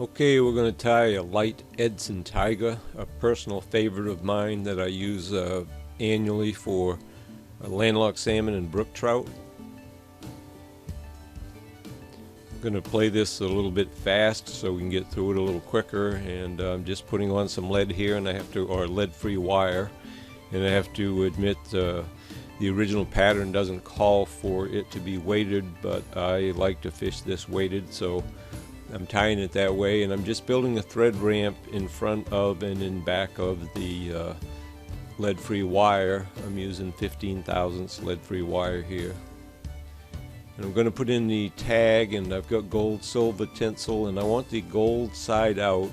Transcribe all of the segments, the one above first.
Okay, we're going to tie a Light Edson Tiger, a personal favorite of mine that I use annually for landlocked salmon and brook trout. I'm going to play this a little bit fast so we can get through it a little quicker, and I'm just putting on some lead here, and I have to, or lead-free wire, and I have to admit the original pattern doesn't call for it to be weighted, but I like to fish this weighted, so I'm tying it that way, and I'm just building a thread ramp in front of and in back of the lead-free wire. I'm using 15 thousandths lead-free wire here. And I'm going to put in the tag, and I've got gold silver tinsel, and I want the gold side out,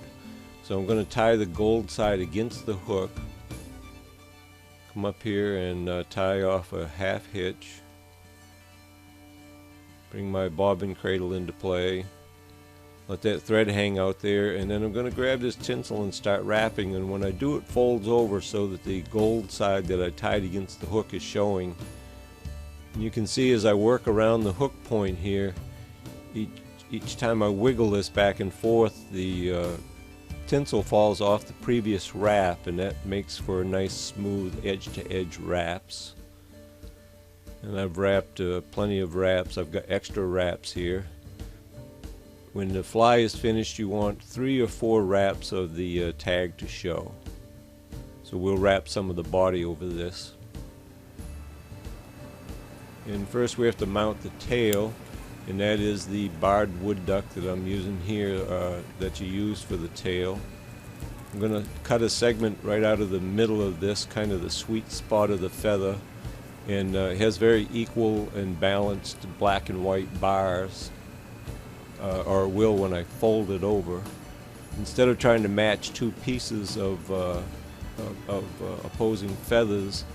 so I'm going to tie the gold side against the hook. Come up here and tie off a half hitch. Bring my bobbin cradle into play. Let that thread hang out there, and then I'm going to grab this tinsel and start wrapping, and when I do it folds over so that the gold side that I tied against the hook is showing. And you can see as I work around the hook point here, each time I wiggle this back and forth, the tinsel falls off the previous wrap, and that makes for nice smooth edge-to-edge wraps. And I've wrapped plenty of wraps. I've got extra wraps here. When the fly is finished, you want 3 or 4 wraps of the tag to show. So we'll wrap some of the body over this. And first we have to mount the tail, and that is the barred wood duck that I'm using here that you use for the tail. I'm going to cut a segment right out of the middle of this, kind of the sweet spot of the feather, and it has very equal and balanced black and white bars. Or will when I fold it over. Instead of trying to match 2 pieces of opposing feathers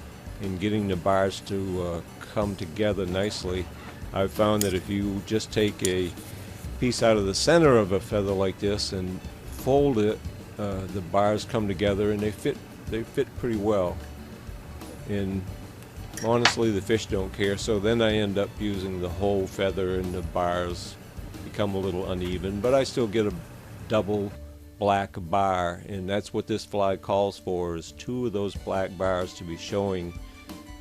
and getting the bars to come together nicely, I've found that if you just take a piece out of the center of a feather like this and fold it, the bars come together and they fit pretty well. And honestly, the fish don't care, so then I end up using the whole feather, and the bars become a little uneven, but I still get a double black bar, and that's what this fly calls for, is 2 of those black bars to be showing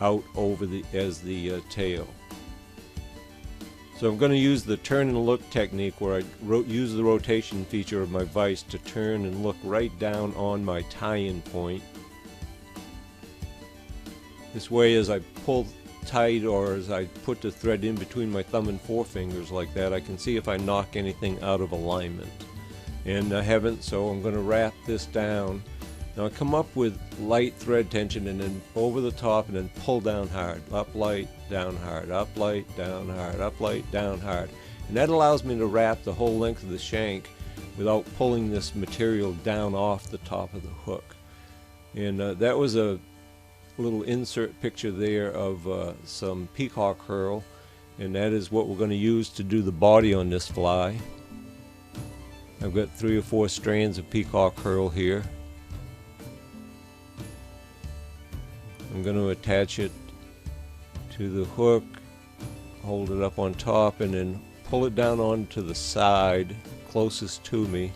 out over the tail. So I'm going to use the turn and look technique, where I use the rotation feature of my vise to turn and look right down on my tie-in point. This way, as I pull tight, or as I put the thread in between my thumb and forefingers like that, I can see if I knock anything out of alignment, and I haven't, so I'm going to wrap this down. Now I come up with light thread tension, and then over the top, and then pull down hard, up light, down hard, up light, down hard, up light, down hard, and that allows me to wrap the whole length of the shank without pulling this material down off the top of the hook. And that was a little insert picture there of some peacock herl, and that is what we're going to use to do the body on this fly. I've got 3 or 4 strands of peacock herl here. I'm going to attach it to the hook, hold it up on top, and then pull it down onto the side closest to me,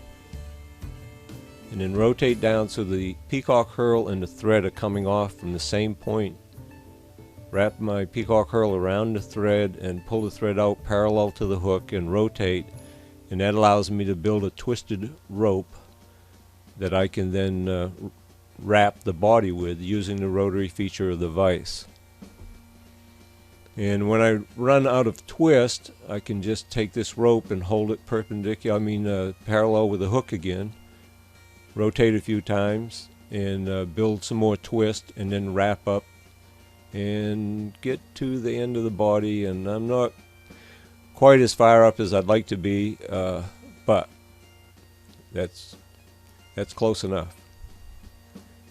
and then rotate down so the peacock herl and the thread are coming off from the same point. Wrap my peacock herl around the thread and pull the thread out parallel to the hook and rotate, and that allows me to build a twisted rope that I can then wrap the body with using the rotary feature of the vise. And when I run out of twist, I can just take this rope and hold it parallel with the hook again, rotate a few times, and build some more twist, and then wrap up and get to the end of the body. And I'm not quite as far up as I'd like to be, but that's close enough.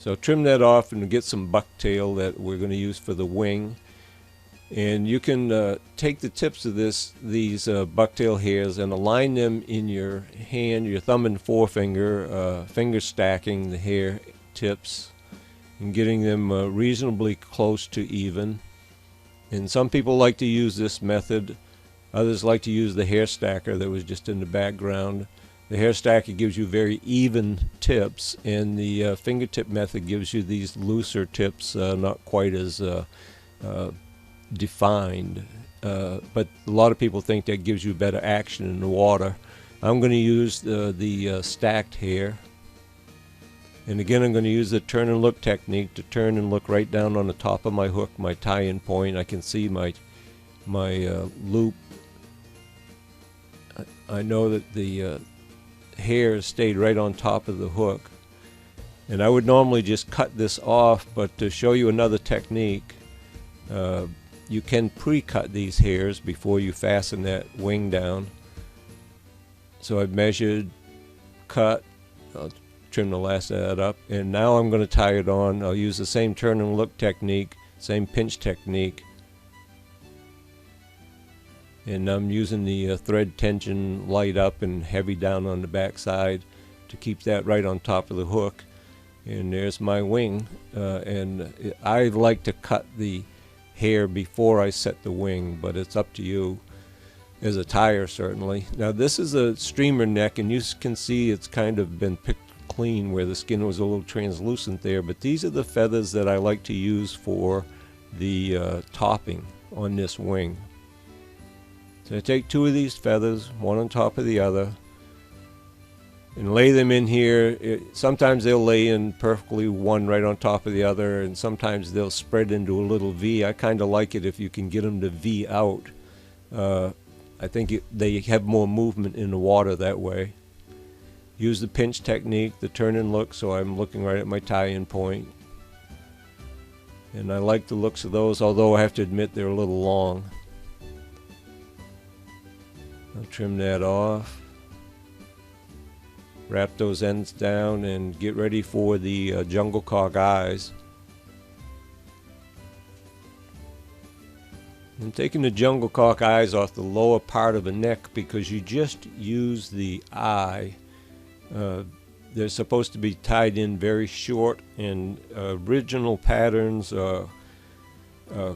So trim that off and get some bucktail that we're going to use for the wing. And you can take the tips of these bucktail hairs and align them in your hand, your thumb and forefinger, finger stacking the hair tips and getting them reasonably close to even. And some people like to use this method. Others like to use the hair stacker that was just in the background. The hair stacker gives you very even tips, and the fingertip method gives you these looser tips, not quite as defined. But a lot of people think that gives you better action in the water. I'm going to use the stacked hair. And again, I'm going to use the turn and look technique to turn and look right down on the top of my hook, my tie-in point. I can see my loop. I know that the hair stayed right on top of the hook. And I would normally just cut this off, but to show you another technique, you can pre-cut these hairs before you fasten that wing down. So I've measured, cut, I'll trim the last of that up, and now I'm going to tie it on. I'll use the same turn and look technique, same pinch technique, and I'm using the thread tension light up and heavy down on the back side to keep that right on top of the hook. And there's my wing, and I like to cut the hair before I set the wing, but it's up to you as a tyer, certainly. Now this is a streamer neck, and you can see it's kind of been picked clean where the skin was a little translucent there, but these are the feathers that I like to use for the topping on this wing. So I take two of these feathers, one on top of the other, and lay them in here. Sometimes they'll lay in perfectly one right on top of the other, and sometimes they'll spread into a little V. I kind of like it if you can get them to V out. I think they have more movement in the water that way. Use the pinch technique, the turn and look, so I'm looking right at my tie-in point. And I like the looks of those, although I have to admit they're a little long. I'll trim that off. Wrap those ends down and get ready for the jungle cock eyes. I'm taking the jungle cock eyes off the lower part of the neck because you just use the eye. They're supposed to be tied in very short, and original patterns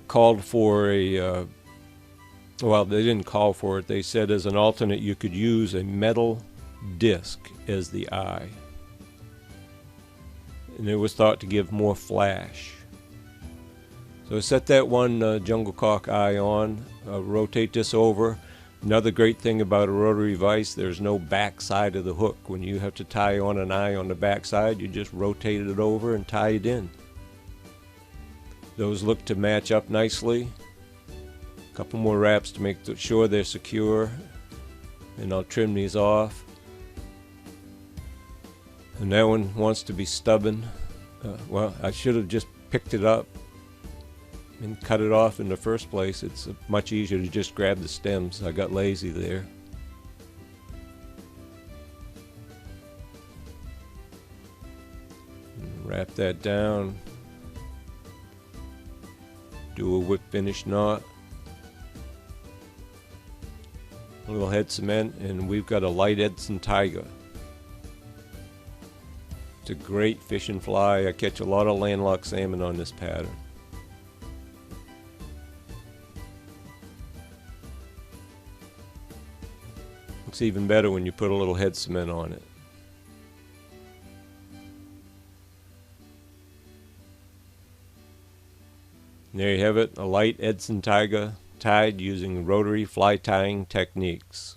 called for a well, they didn't call for it. They said as an alternate you could use a metal disc as the eye, and it was thought to give more flash. So set that one jungle cock eye on, rotate this over. Another great thing about a rotary vise, there's no back side of the hook. When you have to tie on an eye on the back side, you just rotate it over and tie it in. Those look to match up nicely. A couple more wraps to make sure they're secure, and I'll trim these off. And that one wants to be stubborn. Well, I should have just picked it up and cut it off in the first place. It's much easier to just grab the stems. I got lazy there. And wrap that down. Do a whip finish knot. A little head cement, and we've got a Light Edson Tiger. It's a great fish and fly. I catch a lot of landlocked salmon on this pattern. Looks even better when you put a little head cement on it. And there you have it, a Light Edson Tiger tied using rotary fly tying techniques.